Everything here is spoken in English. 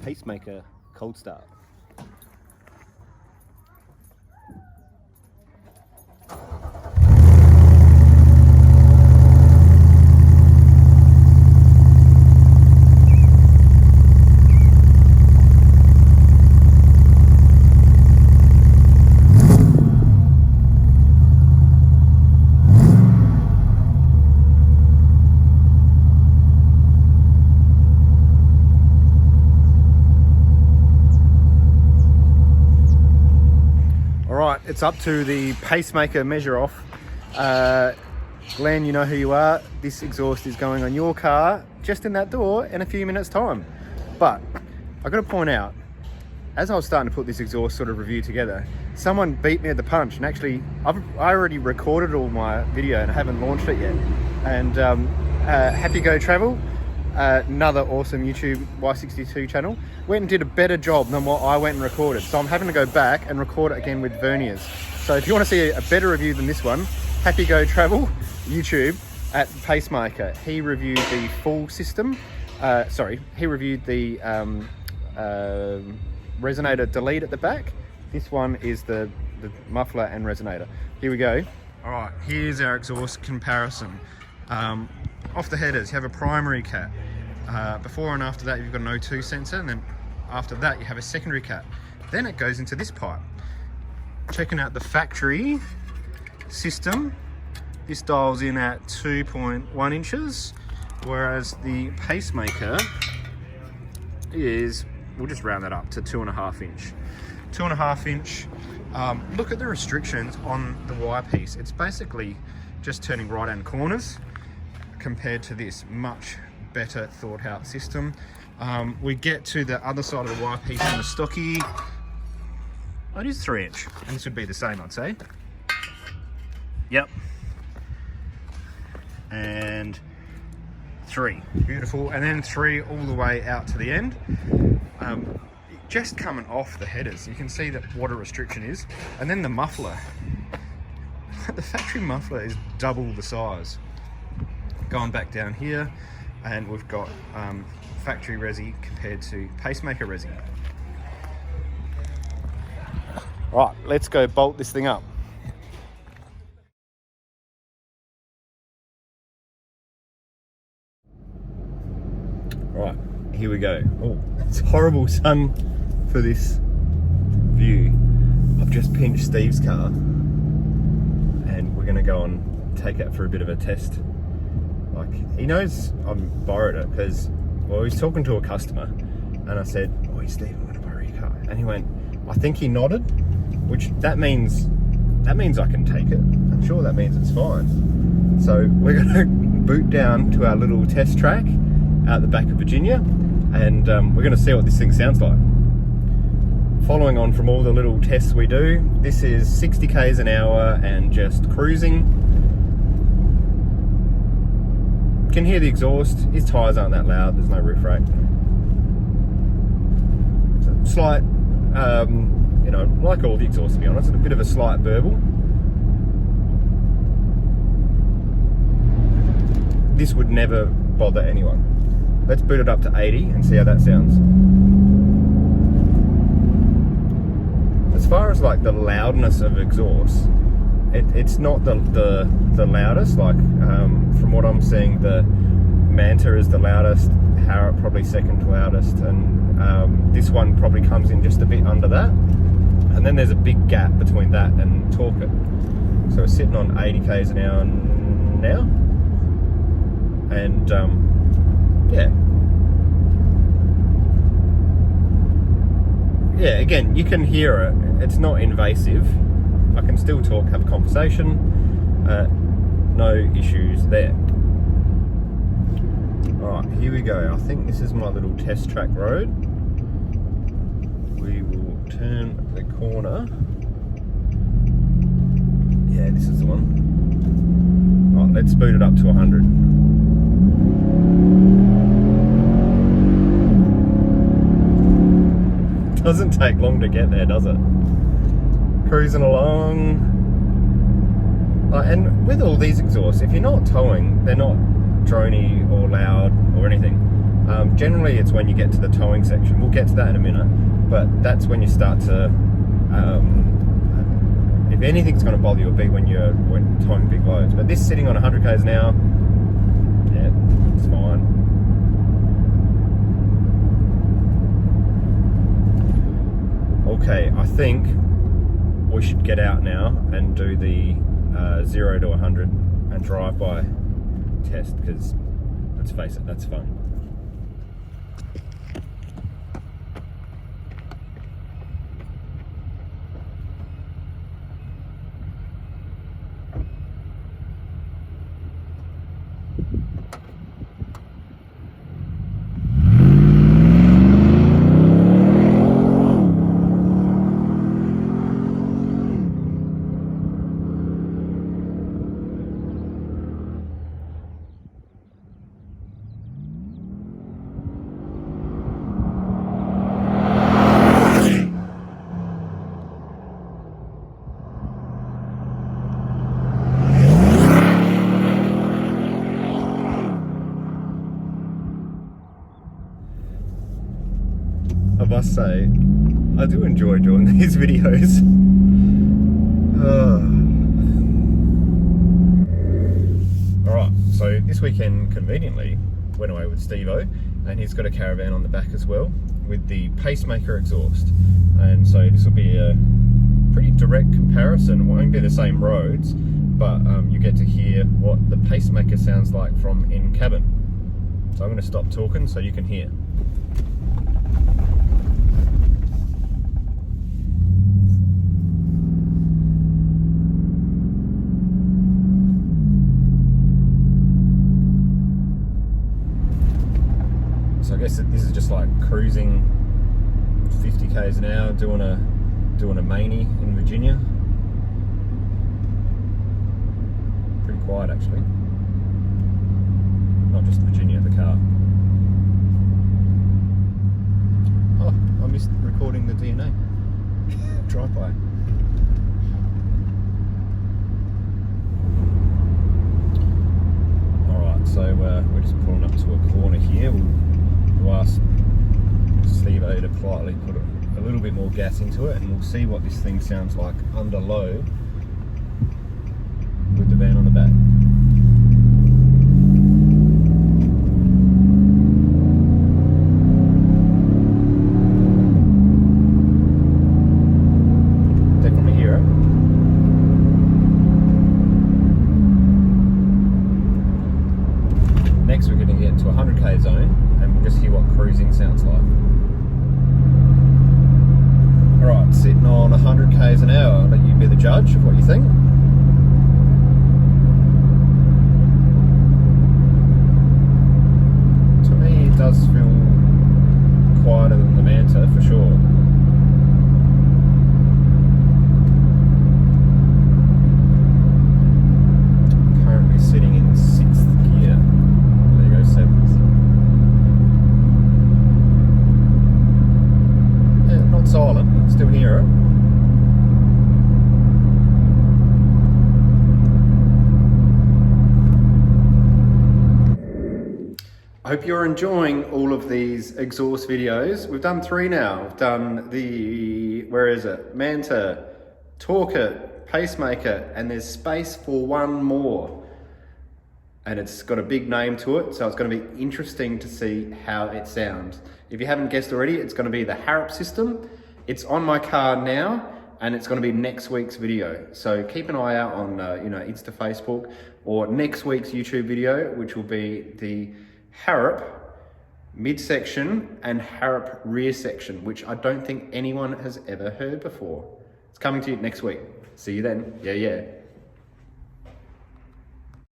Pacemaker cold start. It's up to the pacemaker measure off. Glenn, you know who you are. This exhaust is going on your car just in that door in a few minutes time. But I've got to point out, as I was starting to put this exhaust sort of review together, someone beat me at the punch, and actually I already recorded all my video and I haven't launched it yet. And Happy Go Travel, another awesome YouTube Y62 channel, went and did a better job than what I went and recorded. So I'm having to go back and record it again with verniers. So if you want to see a better review than this one, Happy Go Travel, YouTube, at Pacemaker. He reviewed the full system. He reviewed the resonator delete at the back. This one is the muffler and resonator. Here we go. All right, here's our exhaust comparison. Off the headers, you have a primary cat. Before and after that, you've got an O2 sensor, and then after that, you have a secondary cat. Then it goes into this pipe. Checking out the factory system, this dials in at 2.1 inches, whereas the Pacemaker is, we'll just round that up to 2.5 inch. 2.5 inch. Look at the restrictions on the wire piece. It's basically just turning right-hand corners compared to this much better thought out system. We get to the other side of the wire piece in the stocky. Oh, it is 3 inch, and this would be the same, I'd say. Yep. And 3, beautiful. And then 3 all the way out to the end. Just coming off the headers, you can see that what a restriction is. And then the muffler. The factory muffler is double the size. Going back down here, and we've got factory resi compared to Pacemaker resi. Right, let's go bolt this thing up. Right, here we go. Oh, it's horrible sun for this view. I've just pinched Steve's car, and we're gonna go and take it for a bit of a test. Like, he knows I'm borrowed it because, well, he was talking to a customer, and I said, "Oh, Steve, I'm gonna borrow your car," and he went, I think he nodded, which that means I can take it. I'm sure that means it's fine. So we're gonna boot down to our little test track out the back of Virginia, and we're gonna see what this thing sounds like. Following on from all the little tests we do, this is 60 k's an hour and just cruising. Can hear the exhaust. His tyres aren't that loud. There's no roof rake. So slight, you know, like all the exhausts, to be honest, a bit of a slight burble. This would never bother anyone. Let's boot it up to 80 and see how that sounds. As far as like the loudness of exhaust, it's not the loudest. Like from what I'm seeing, the Manta is the loudest, Harriet probably second loudest, and this one probably comes in just a bit under that. And then there's a big gap between that and Talk It. So we're sitting on 80 k's an hour now, and yeah, again, you can hear it. It's not invasive. I can still talk, have a conversation. No issues there. Alright, here we go. I think this is my little test track road. We will turn the corner. Yeah, this is the one. Alright, let's boot it up to 100. Doesn't take long to get there, does it? Cruising along. And with all these exhausts, if you're not towing, they're not drony or loud or anything. Generally it's when you get to the towing section. We'll get to that in a minute, but that's when you start to, if anything's going to bother you, it'll be when you're towing big loads. But this sitting on 100 k's an hour, yeah, it's fine. Okay, I think we should get out now and do the 0 to 100 and drive by test, because let's face it, that's fun. I must say, I do enjoy doing these videos. Alright, so this weekend, conveniently, went away with Steve-O, and he's got a caravan on the back as well, with the Pacemaker exhaust. And so this will be a pretty direct comparison. It won't be the same roads, but you get to hear what the Pacemaker sounds like from in cabin. So I'm going to stop talking so you can hear. So I guess this is just like cruising 50 k's an hour, doing a mainie in Virginia. Pretty quiet actually. Not just Virginia, the car. Oh, I missed recording the DNA. Drive-by. Alright, so we're just pulling up to a corner here. We'll ask Steve-O to politely put a little bit more gas into it, and we'll see what this thing sounds like under load with the van on the back. Definitely hear it. Next we're going to get to 100k zone, and we'll just hear what cruising sounds like. Alright, sitting on 100 k's an hour, I'll let you be the judge of what you think. To me it does feel quieter than the Manta for sure. Currently sitting in 6th gear. There you go, 7th. Not silent, you can still hear it. I hope you're enjoying all of these exhaust videos. We've done 3 now. We've done the, where is it? Manta, Torque It, Pacemaker, and there's space for one more. And it's got a big name to it, so it's going to be interesting to see how it sounds. If you haven't guessed already, it's going to be the Harrop system. It's on my car now, and it's going to be next week's video. So keep an eye out on Insta, Facebook, or next week's YouTube video, which will be the Harrop midsection and Harrop rear section, which I don't think anyone has ever heard before. It's coming to you next week. See you then. Yeah.